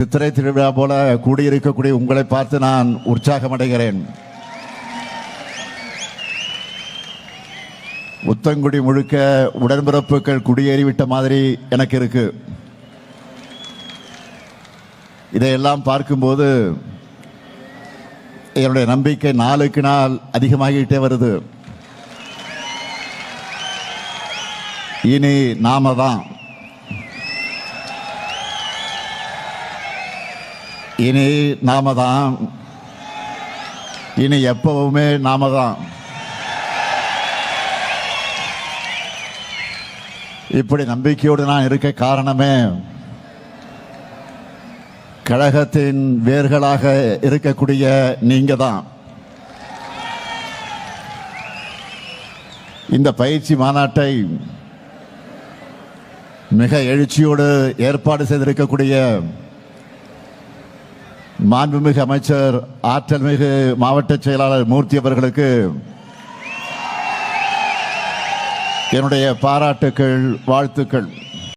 சித்திரை திருவிழா போல கூடியிருக்கக்கூடிய உங்களை பார்த்து நான் உற்சாகம் அடைகிறேன். உத்தங்குடி முழுக்க உடன்பிறப்புகள் குடியேறிவிட்ட மாதிரி எனக்கு இருக்கு. இதையெல்லாம் பார்க்கும்போது என்னுடைய நம்பிக்கை நாளுக்கு நாள் அதிகமாகிட்டே வருது. இனி நாம தான், இனி நாம தான், இனி எப்பவுமே நாம தான். இப்படி நம்பிக்கையோடு நான் இருக்க காரணமே கழகத்தின் வேர்களாக இருக்கக்கூடிய நீங்க தான். இந்த பயிற்சி மாநாட்டை மிக எழுச்சியோடு ஏற்பாடு செய்திருக்கக்கூடிய மாண்புமிகு அமைச்சர் ஆற்றல் மிகு மாவட்ட செயலாளர் மூர்த்தி அவர்களுக்கு என்னுடைய பாராட்டுக்கள், வாழ்த்துக்கள்.